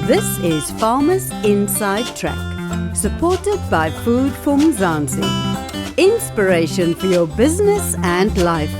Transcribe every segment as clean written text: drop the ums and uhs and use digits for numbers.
This is Farmers Inside Track, supported by Food For Mzansi. Inspiration for your business and life.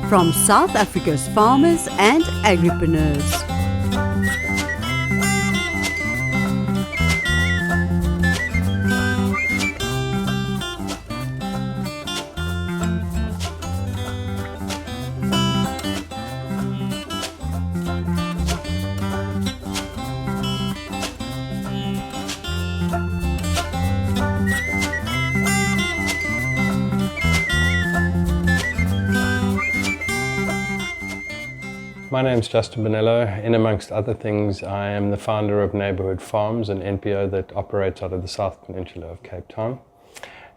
From South Africa's farmers and agripreneurs. My name's Justin Bonello. In amongst other things, I am the founder of Neighbourhood Farms, an NPO that operates out of the South Peninsula of Cape Town.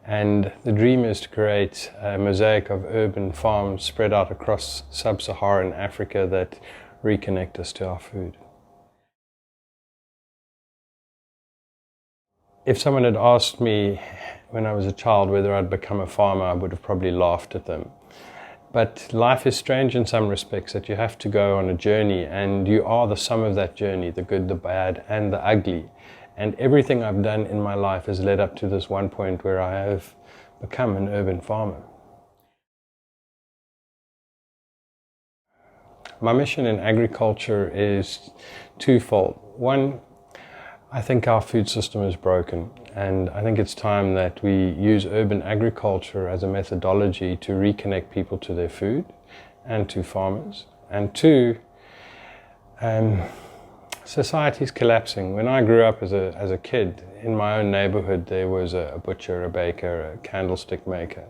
And the dream is to create a mosaic of urban farms spread out across sub-Saharan Africa that reconnect us to our food. If someone had asked me when I was a child whether I'd become a farmer, I would have probably laughed at them. But life is strange in some respects, that you have to go on a journey, and you are the sum of that journey, the good, the bad, and the ugly. And everything I've done in my life has led up to this one point where I have become an urban farmer. My mission in agriculture is twofold. One, I think our food system is broken, and I think it's time that we use urban agriculture as a methodology to reconnect people to their food and to farmers. And two, society's collapsing. When I grew up as a kid, in my own neighborhood there was a butcher, a baker, a candlestick maker.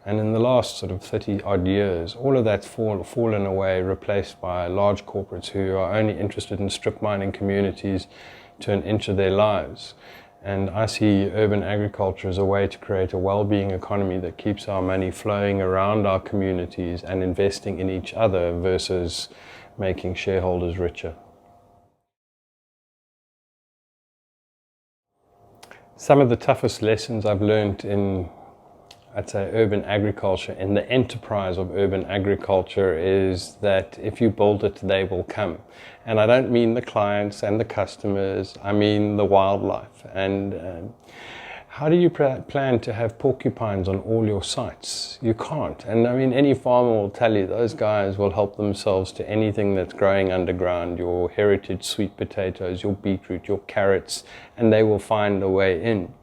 And in the last sort of 30 odd years, all of that's fallen away, replaced by large corporates who are only interested in strip mining communities to an inch of their lives. And I see urban agriculture as a way to create a well-being economy that keeps our money flowing around our communities and investing in each other versus making shareholders richer. Some of the toughest lessons I've learned in, I'd say, urban agriculture, in the enterprise of urban agriculture, is that if you build it, they will come. And I don't mean the clients and the customers, I mean the wildlife. And how do you plan to have porcupines on all your sites? You can't. And I mean, any farmer will tell you those guys will help themselves to anything that's growing underground, your heritage sweet potatoes, your beetroot, your carrots, and they will find a way in.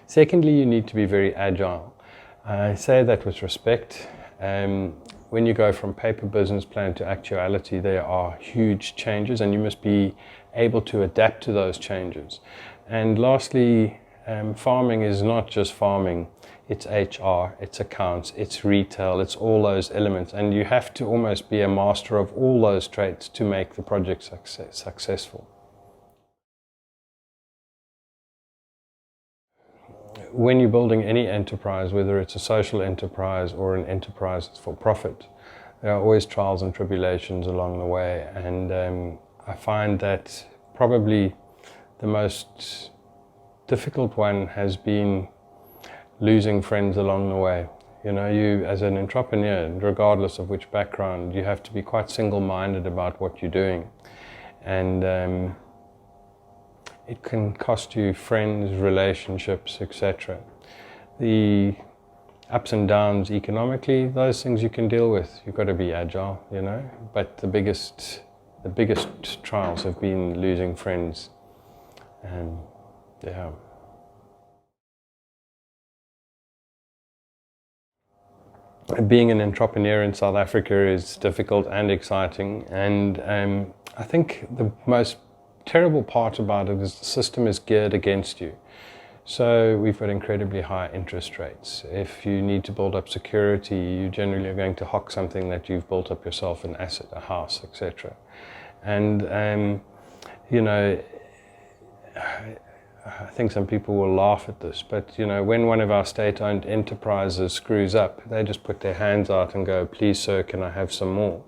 Secondly, you need to be very agile. I say that with respect. When you go from paper business plan to actuality, there are huge changes, and you must be able to adapt to those changes. And lastly, farming is not just farming. It's HR, it's accounts, it's retail, it's all those elements. And you have to almost be a master of all those traits to make the project successful. When you're building any enterprise, whether it's a social enterprise or an enterprise for profit, there are always trials and tribulations along the way. And I find that probably the most difficult one has been losing friends along the way. You know, you as an entrepreneur, regardless of which background, you have to be quite single-minded about what you're doing. And it can cost you friends, relationships, etc. The ups and downs economically, those things you can deal with. You've got to be agile, you know. But the biggest trials have been losing friends. Yeah. Being an entrepreneur in South Africa is difficult and exciting. And I think the most terrible part about it is the system is geared against you. So we've got incredibly high interest rates. If you need to build up security, you generally are going to hock something that you've built up yourself, an asset, a house, etc. And you know, I think some people will laugh at this, but you know, when one of our state-owned enterprises screws up, they just put their hands out and go, "Please, sir, can I have some more?"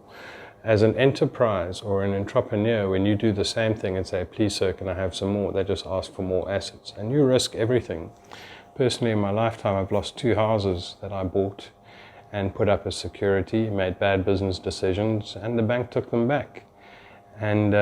As an enterprise or an entrepreneur, when you do the same thing and say, "Please, sir, can I have some more?" they just ask for more assets, and you risk everything. Personally, in my lifetime, I've lost 2 houses that I bought and put up as security, made bad business decisions, and the bank took them back. And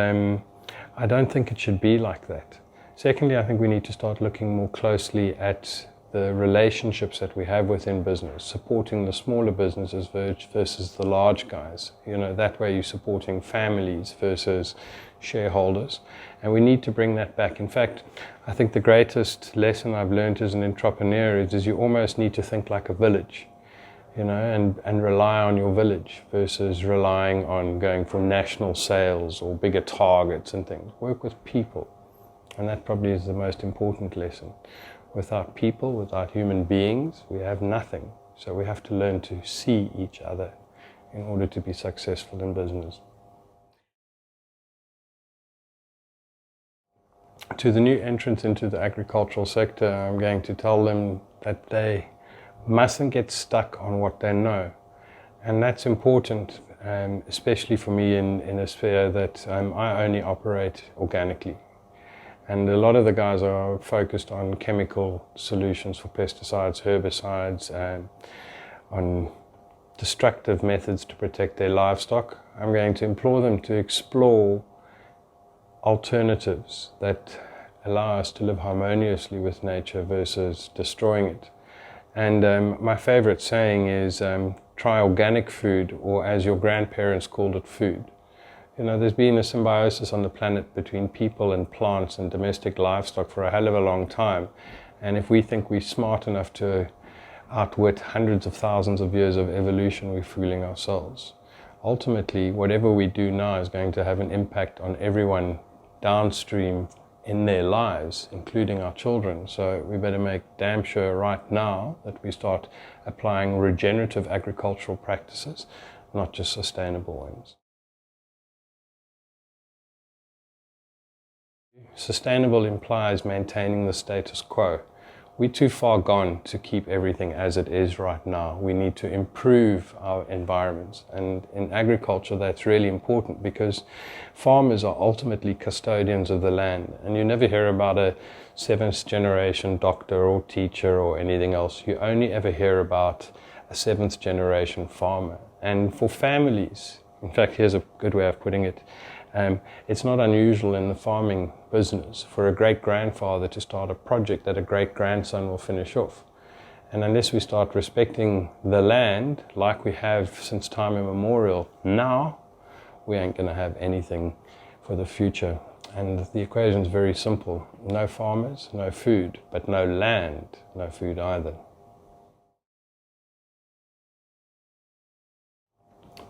I don't think it should be like that. Secondly, I think we need to start looking more closely at the relationships that we have within business, supporting the smaller businesses versus the large guys. You know, that way you're supporting families versus shareholders. And we need to bring that back. In fact, I think the greatest lesson I've learned as an entrepreneur is you almost need to think like a village, you know, and rely on your village versus relying on going for national sales or bigger targets and things. Work with people. And that probably is the most important lesson. Without people, without human beings, we have nothing. So we have to learn to see each other in order to be successful in business. To the new entrants into the agricultural sector, I'm going to tell them that they mustn't get stuck on what they know. And that's important, especially for me in a sphere that I only operate organically. And a lot of the guys are focused on chemical solutions for pesticides, herbicides, and on destructive methods to protect their livestock. I'm going to implore them to explore alternatives that allow us to live harmoniously with nature versus destroying it. And my favorite saying is, try organic food, or as your grandparents called it, food. You know, there's been a symbiosis on the planet between people and plants and domestic livestock for a hell of a long time. And if we think we're smart enough to outwit hundreds of thousands of years of evolution, we're fooling ourselves. Ultimately, whatever we do now is going to have an impact on everyone downstream in their lives, including our children. So we better make damn sure right now that we start applying regenerative agricultural practices, not just sustainable ones. Sustainable implies maintaining the status quo. We're too far gone to keep everything as it is right now. We need to improve our environments. And in agriculture, that's really important because farmers are ultimately custodians of the land. And you never hear about a seventh generation doctor or teacher or anything else. You only ever hear about a seventh generation farmer. And for families, in fact, here's a good way of putting it. It's not unusual in the farming business for a great-grandfather to start a project that a great-grandson will finish off. And unless we start respecting the land like we have since time immemorial, now we ain't going to have anything for the future. And the equation is very simple. No farmers, no food, but no land, no food either.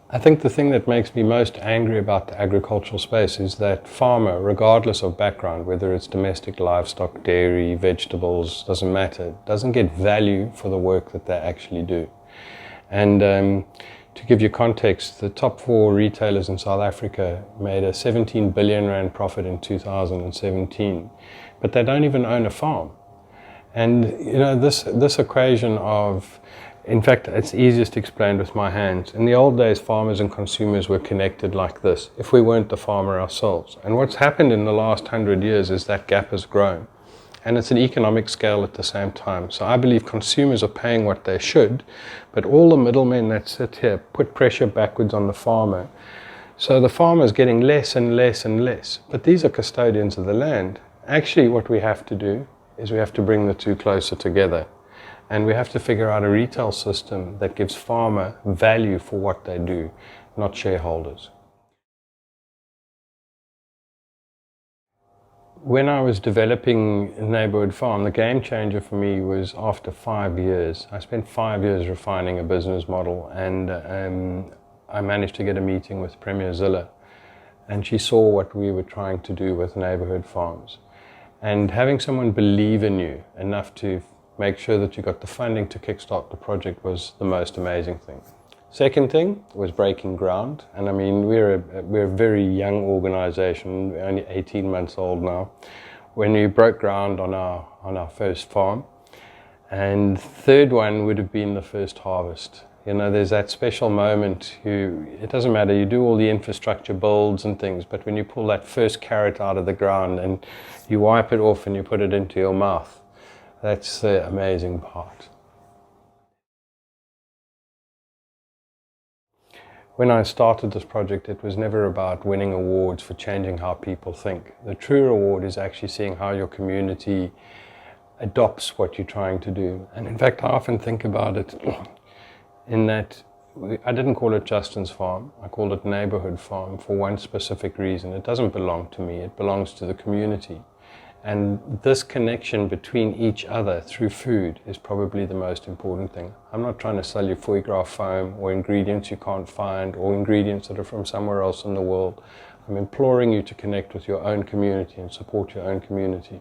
I think the thing that makes me most angry about the agricultural space is that farmer, regardless of background, whether it's domestic livestock, dairy, vegetables, doesn't matter, doesn't get value for the work that they actually do. And to give you context, the top 4 retailers in South Africa made a 17 billion rand profit in 2017, but they don't even own a farm. And you know, this equation of, in fact, it's easiest explained with my hands. In the old days, farmers and consumers were connected like this, if we weren't the farmer ourselves. And what's happened in the last 100 years is that gap has grown. And it's an economic scale at the same time. So I believe consumers are paying what they should, but all the middlemen that sit here put pressure backwards on the farmer. So the farmer is getting less and less and less. But these are custodians of the land. Actually, what we have to do is we have to bring the two closer together. And we have to figure out a retail system that gives farmer value for what they do, not shareholders. When I was developing Neighbourhood Farm, the game changer for me was after 5 years. I spent 5 years refining a business model, and I managed to get a meeting with Premier Zille. And she saw what we were trying to do with Neighbourhood Farms. And having someone believe in you enough to make sure that you got the funding to kickstart the project was the most amazing thing. Second thing was breaking ground. And I mean, we're a very young organization, we're only 18 months old now, when we broke ground on our first farm. And third one would have been the first harvest. You know, there's that special moment, it doesn't matter, you do all the infrastructure builds and things, but when you pull that first carrot out of the ground and you wipe it off and you put it into your mouth, that's the amazing part. when I started this project, it was never about winning awards for changing how people think. The true reward is actually seeing how your community adopts what you're trying to do. And in fact, I often think about it in that I didn't call it Justin's Farm. I called it Neighbourhood Farm for one specific reason. It doesn't belong to me. It belongs to the community. And this connection between each other through food is probably the most important thing. I'm not trying to sell you foie gras foam or ingredients you can't find or ingredients that are from somewhere else in the world. I'm imploring you to connect with your own community and support your own community.